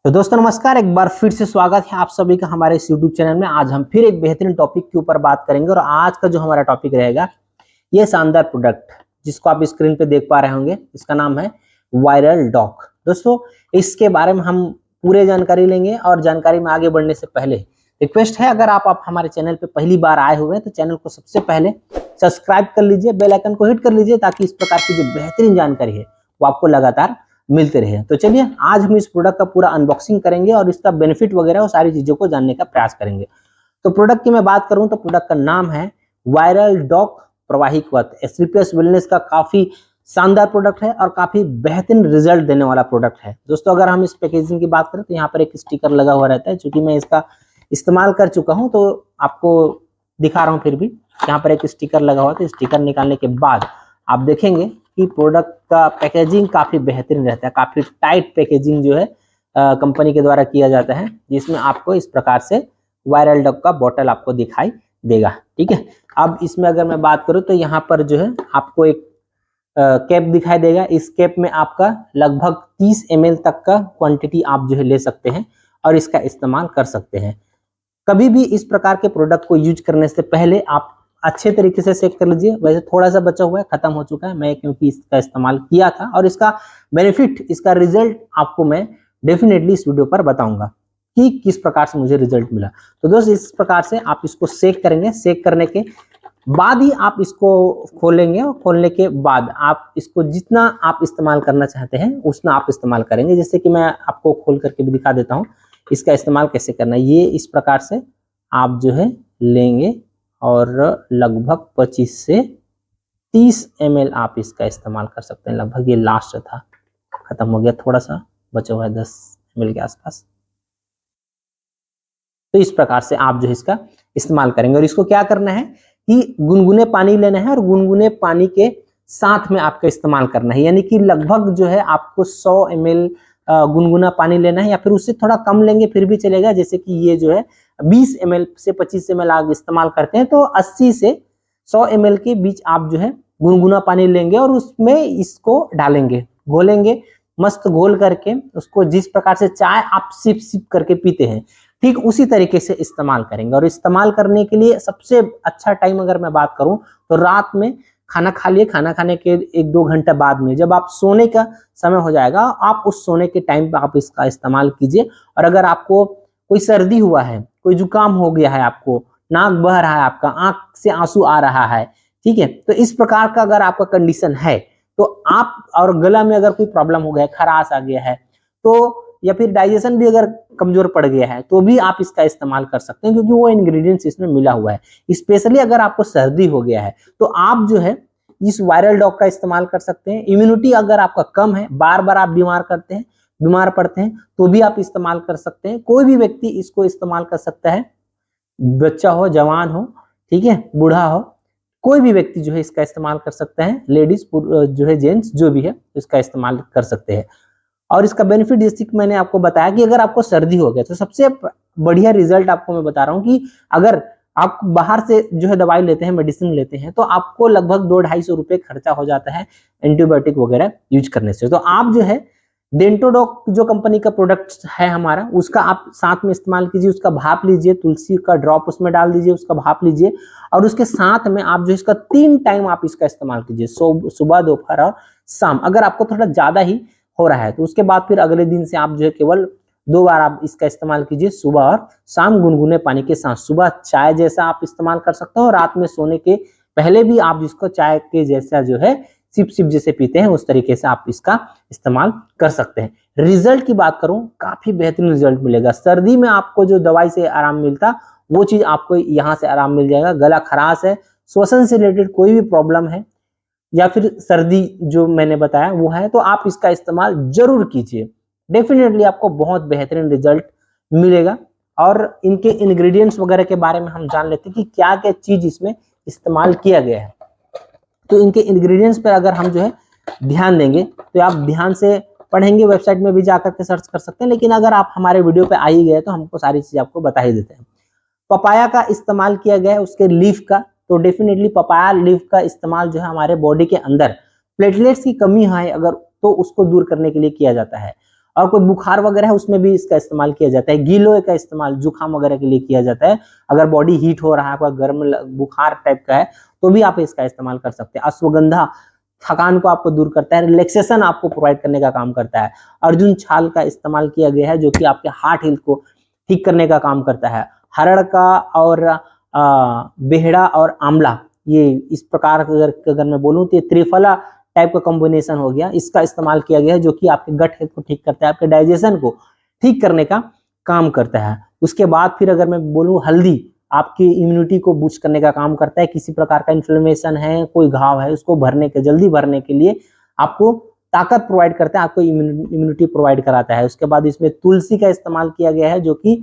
तो दोस्तों नमस्कार, एक बार फिर से स्वागत है आप सभी का हमारे इस YouTube चैनल में। आज हम फिर एक बेहतरीन टॉपिक के ऊपर बात करेंगे और आज का जो हमारा टॉपिक रहेगा ये शानदार प्रोडक्ट जिसको आप स्क्रीन पे देख पा रहे होंगे, इसका नाम है वायरल डॉक। दोस्तों इसके बारे में हम पूरे जानकारी लेंगे और जानकारी में आगे बढ़ने से पहले रिक्वेस्ट है, अगर आप हमारे चैनल पे पहली बार आए हुए हैं तो चैनल को सबसे पहले सब्सक्राइब कर लीजिए, बेल आइकन को हिट कर लीजिए ताकि इस प्रकार की जो बेहतरीन जानकारी है वो आपको लगातार मिलते रहे। तो चलिए आज हम इस प्रोडक्ट का पूरा अनबॉक्सिंग करेंगे और इसका बेनिफिट वगैरह और सारी चीजों को जानने का प्रयास करेंगे। तो प्रोडक्ट की मैं बात करूं तो प्रोडक्ट का नाम है वायरल डॉक प्रवाही कवच। एसवीपीएस वेलनेस का काफी शानदार प्रोडक्ट है और काफी बेहतरीन रिजल्ट देने वाला प्रोडक्ट है। दोस्तों अगर हम इस पैकेजिंग की बात करें तो यहाँ पर एक स्टिकर लगा हुआ रहता है, चूंकि मैं इसका इस्तेमाल कर चुका हूँ तो आपको दिखा रहा हूँ। फिर भी यहाँ पर एक स्टिकर लगा हुआ, तो स्टिकर निकालने के बाद आप देखेंगे कि प्रोडक्ट का पैकेजिंग काफी बेहतरीन रहता है। काफी टाइट पैकेजिंग जो है कंपनी के द्वारा किया जाता है, जिसमें आपको इस प्रकार से वायरल डॉक का बोतल आपको दिखाई देगा। ठीक है, अब इसमें अगर मैं बात करूं तो यहाँ पर जो है आपको एक कैप दिखाई देगा। इस कैप में आपका लगभग 30 ml तक का क्वांटिटी आप जो है ले सकते हैं और इसका इस्तेमाल कर सकते हैं। कभी भी इस प्रकार के प्रोडक्ट को यूज करने से पहले आप अच्छे तरीके से चेक कर लीजिए। वैसे थोड़ा सा बचा हुआ है, खत्म हो चुका है, मैं क्योंकि इसका इस्तेमाल किया था और इसका बेनिफिट, इसका रिजल्ट आपको मैं डेफिनेटली इस वीडियो पर बताऊंगा कि किस प्रकार से मुझे रिजल्ट मिला। तो दोस्त इस प्रकार से आप इसको सेक करेंगे। सेक करने के बाद ही आप इसको खोलेंगे और खोलने के बाद आप इसको जितना आप इस्तेमाल करना चाहते हैं उतना आप इस्तेमाल करेंगे। जैसे कि मैं आपको खोल करके भी दिखा देता हूँ इसका इस्तेमाल कैसे करना है। ये इस प्रकार से आप जो है लेंगे और लगभग 25 से 30 ml आप इसका इस्तेमाल कर सकते हैं। लगभग ये लास्ट था, खत्म हो गया, थोड़ा सा बचा हुआ है 10 ml के आसपास। तो इस प्रकार से आप जो है इसका इस्तेमाल करेंगे और इसको क्या करना है कि गुनगुने पानी लेना है और गुनगुने पानी के साथ में आपका इस्तेमाल करना है। यानी कि लगभग जो है आपको 100 ml गुनगुना पानी लेना है या फिर उससे थोड़ा कम लेंगे फिर भी चलेगा। जैसे कि ये जो है 20 ml से 25 ml आप इस्तेमाल करते हैं तो 80 से 100 ml के बीच आप जो है गुनगुना पानी लेंगे और उसमें इसको डालेंगे, घोलेंगे। मस्त घोल करके उसको जिस प्रकार से चाय आप सिप सिप करके पीते हैं, ठीक उसी तरीके से इस्तेमाल करेंगे। और इस्तेमाल करने के लिए सबसे अच्छा टाइम अगर मैं बात करूं तो रात में खाना खा लिए, खाना खाने के 1-2 घंटे बाद में जब आप सोने का समय हो जाएगा, आप उस सोने के टाइम पे आप इसका इस्तेमाल कीजिए। और अगर आपको कोई सर्दी हुआ है, कोई जुकाम हो गया है, आपको नाक बह रहा है, आपका आंख से आंसू आ रहा है, ठीक है, तो इस प्रकार का अगर आपका कंडीशन है तो आप, और गला में अगर कोई प्रॉब्लम हो गया है, खराश आ गया है तो, या फिर डाइजेशन भी अगर कमजोर पड़ गया है तो भी आप इसका इस्तेमाल कर सकते हैं, क्योंकि वो इंग्रेडिएंट्स इसमें मिला हुआ है। स्पेशली अगर आपको सर्दी हो गया है तो आप जो है इस वायरल डॉक का इस्तेमाल कर सकते हैं। इम्यूनिटी अगर आपका कम है, बार बार आप बीमार पड़ते हैं तो भी आप इस्तेमाल कर सकते हैं। कोई भी व्यक्ति इसको इस्तेमाल कर सकता है, बच्चा हो, जवान हो, ठीक है, बूढ़ा हो, कोई भी व्यक्ति जो है इसका इस्तेमाल कर सकता है। लेडीज जो है, जेंट्स जो भी है इसका इस्तेमाल कर सकते हैं। और इसका बेनिफिट जैसे कि मैंने आपको बताया कि अगर आपको सर्दी हो गया तो सबसे बढ़िया रिजल्ट आपको मैं बता रहा हूँ कि अगर आप बाहर से जो है दवाई लेते हैं, मेडिसिन लेते हैं, तो आपको लगभग 200-250 रुपए खर्चा हो जाता है एंटीबायोटिक वगैरह यूज करने से। तो आप जो है डेंटोडॉक जो कंपनी का प्रोडक्ट है हमारा, उसका आप साथ में इस्तेमाल कीजिए। उसका भाप लीजिए, तुलसी का ड्रॉप उसमें डाल दीजिए, उसका भाप लीजिए और उसके साथ में आप जो इसका 3 टाइम आप इसका इस्तेमाल कीजिए, सुबह, दोपहर और शाम। अगर आपको थोड़ा ज्यादा ही हो रहा है तो उसके बाद फिर अगले दिन से आप जो है केवल 2 बार आप इसका इस्तेमाल कीजिए, सुबह और शाम, गुनगुने पानी के साथ। सुबह चाय जैसा आप इस्तेमाल कर सकते हो और रात में सोने के पहले भी आप जिसको चाय के जैसा जो है सिप सिप जैसे पीते हैं उस तरीके से आप इसका इस्तेमाल कर सकते हैं। रिजल्ट की बात करूं, काफी बेहतरीन रिजल्ट मिलेगा। सर्दी में आपको जो दवाई से आराम मिलता वो चीज आपको यहाँ से आराम मिल जाएगा। गला खराश है, श्वसन से रिलेटेड कोई भी प्रॉब्लम है या फिर सर्दी जो मैंने बताया वो है, तो आप इसका इस्तेमाल जरूर कीजिए। डेफिनेटली आपको बहुत बेहतरीन रिजल्ट मिलेगा। और इनके इंग्रेडिएंट्स वगैरह के बारे में हम जान लेते हैं कि क्या क्या चीज इसमें इस्तेमाल किया गया है। तो इनके इंग्रेडिएंट्स पर अगर हम जो है ध्यान देंगे तो आप ध्यान से पढ़ेंगे, वेबसाइट में भी जाकर के सर्च कर सकते हैं, लेकिन अगर आप हमारे वीडियो पे आ ही गए तो हमको सारी चीज आपको बता ही देते हैं। पपाया का इस्तेमाल किया गया है, उसके लीफ का, तो डेफिनेटली पपाया लीफ का इस्तेमाल जो है हमारे बॉडी के अंदर प्लेटलेट्स की कमी है अगर, तो उसको दूर करने के लिए किया जाता है। और कोई बुखार वगैरह है उसमें भी इसका इस्तेमाल किया जाता है। गीलोय का इस्तेमाल जुकाम वगैरह के लिए किया जाता है। अगर बॉडी हीट हो रहा है, कोई गर्म बुखार टाइप का है, तो भी आप इसका इस्तेमाल कर सकते हैं। अश्वगंधा थकान को आपको दूर करता है, रिलैक्सेशन आपको प्रोवाइड करने का काम करता है। अर्जुन छाल का इस्तेमाल किया गया है जो कि आपके हार्ट हेल्थ को ठीक करने का काम करता है। हरड़ का और बेहड़ा और आंवला, ये इस प्रकार अगर मैं बोलूं तो त्रिफला टाइप का कॉम्बिनेशन हो गया, इसका इस्तेमाल किया गया है जो कि आपके गट हेल्थ को ठीक करता है, आपके डाइजेशन को ठीक करने का काम करता है। उसके बाद फिर अगर मैं बोलूं हल्दी आपकी इम्यूनिटी को बूस्ट करने का काम करता है। किसी प्रकार का इन्फ्लेमेशन है, कोई घाव है, उसको भरने के जल्दी भरने के लिए आपको ताकत प्रोवाइड करता है, आपको इम्यूनिटी प्रोवाइड कराता है। उसके बाद इसमें तुलसी का इस्तेमाल किया गया है जो कि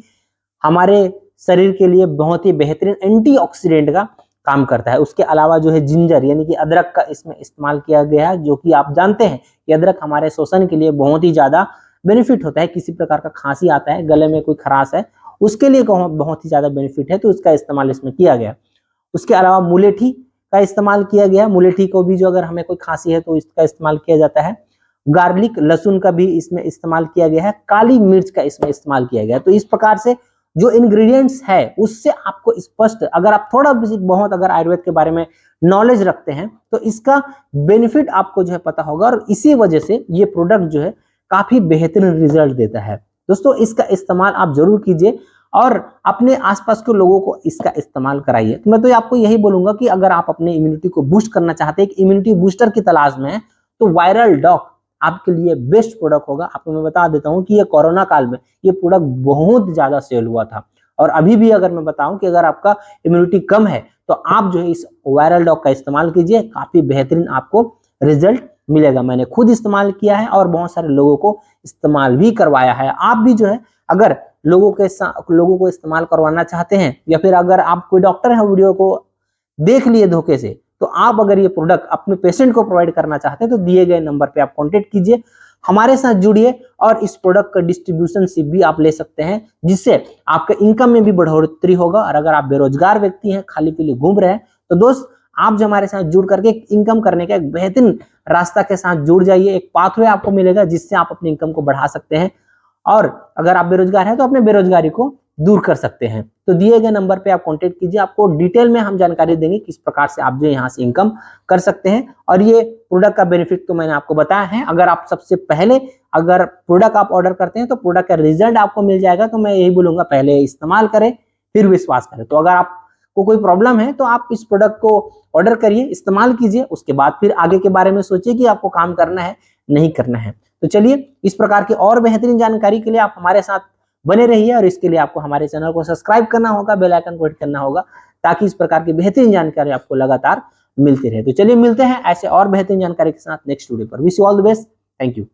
हमारे शरीर के लिए बहुत ही बेहतरीन एंटीऑक्सीडेंट का काम करता है। उसके अलावा जो है जिंजर यानी कि अदरक का इसमें इस्तेमाल किया गया है जो कि आप जानते हैं कि अदरक हमारे श्वसन के लिए बहुत ही ज्यादा बेनिफिट होता है। किसी प्रकार का खांसी आता है, गले में कोई खराश है, उसके लिए बहुत ही ज्यादा बेनिफिट है, तो उसका इस्तेमाल इसमें किया गया। उसके अलावा मुलेठी का इस्तेमाल किया गया। मुलेठी को भी जो अगर हमें कोई खांसी है तो इसका इस्तेमाल किया जाता है। गार्लिक लहसुन का भी इसमें इस्तेमाल किया गया है। काली मिर्च का इसमें इस्तेमाल किया गया। तो इस प्रकार से जो इंग्रेडिएंट्स है उससे आपको स्पष्ट, अगर आप थोड़ा बहुत अगर आयुर्वेद के बारे में नॉलेज रखते हैं तो इसका बेनिफिट आपको जो है पता होगा, और इसी वजह से ये प्रोडक्ट जो है काफी बेहतरीन रिजल्ट देता है। दोस्तों इसका इस्तेमाल आप जरूर कीजिए और अपने आसपास के लोगों को इसका इस्तेमाल कराइए। तो मैं तो आपको यही बोलूंगा कि अगर आप अपने इम्यूनिटी को बूस्ट करना चाहते हैं, एक इम्यूनिटी बूस्टर की तलाश में है, तो वायरल डॉक आपके लिए बेस्ट प्रोडक्ट होगा। आपको मैं बता देता हूं कि ये कोरोना काल में ये प्रोडक्ट बहुत ज्यादा सेल हुआ था, और अभी भी अगर मैं बताऊं कि अगर आपका इम्यूनिटी कम है तो आप जो है इस वायरल डॉक का इस्तेमाल कीजिए, काफी बेहतरीन आपको रिजल्ट मिलेगा। मैंने खुद इस्तेमाल किया है और बहुत सारे लोगों को इस्तेमाल भी करवाया है। आप भी जो है अगर लोगों को इस्तेमाल करवाना चाहते हैं, या फिर अगर आप कोई डॉक्टर है वीडियो को देख लिए धोखे से, तो आप अगर ये प्रोडक्ट अपने पेशेंट को प्रोवाइड करना चाहते हैं तो दिए गए नंबर पे आप कांटेक्ट कीजिए, हमारे साथ जुड़िए और इस प्रोडक्ट का डिस्ट्रीब्यूशनशिप भी आप ले सकते हैं, जिससे आपके इनकम में भी बढ़ोतरी होगा। और अगर आप बेरोजगार व्यक्ति हैं, खाली पीली घूम रहे हैं, तो दोस्त आप जो हमारे साथ जुड़ करके इनकम करने का एक बेहतरीन रास्ता के साथ जुड़ जाइए। एक पाथवे आपको मिलेगा जिससे आप अपनी इनकम को बढ़ा सकते हैं, और अगर आप बेरोजगार हैं तो अपने बेरोजगारी को दूर कर सकते हैं। तो दिए गए नंबर पे आप कांटेक्ट कीजिए, आपको डिटेल में हम जानकारी देंगे किस प्रकार से आप जो यहाँ से इनकम कर सकते हैं। और ये प्रोडक्ट का बेनिफिट तो मैंने आपको बताया है। अगर आप सबसे पहले अगर प्रोडक्ट आप ऑर्डर करते हैं तो प्रोडक्ट का रिजल्ट आपको मिल जाएगा। तो मैं यही बोलूंगा पहले इस्तेमाल करें फिर विश्वास करें। तो अगर आपको कोई प्रॉब्लम है तो आप इस प्रोडक्ट को ऑर्डर करिए, इस्तेमाल कीजिए, उसके बाद फिर आगे के बारे में सोचिए कि आपको काम करना है नहीं करना है। तो चलिए इस प्रकार की और बेहतरीन जानकारी के लिए आप हमारे साथ बने रहिए, और इसके लिए आपको हमारे चैनल को सब्सक्राइब करना होगा, बेल आइकन को हिट करना होगा, ताकि इस प्रकार की बेहतरीन जानकारी आपको लगातार मिलती रहे। तो चलिए मिलते हैं ऐसे और बेहतरीन जानकारी के साथ नेक्स्ट वीडियो पर। Wish you all the best. Thank you.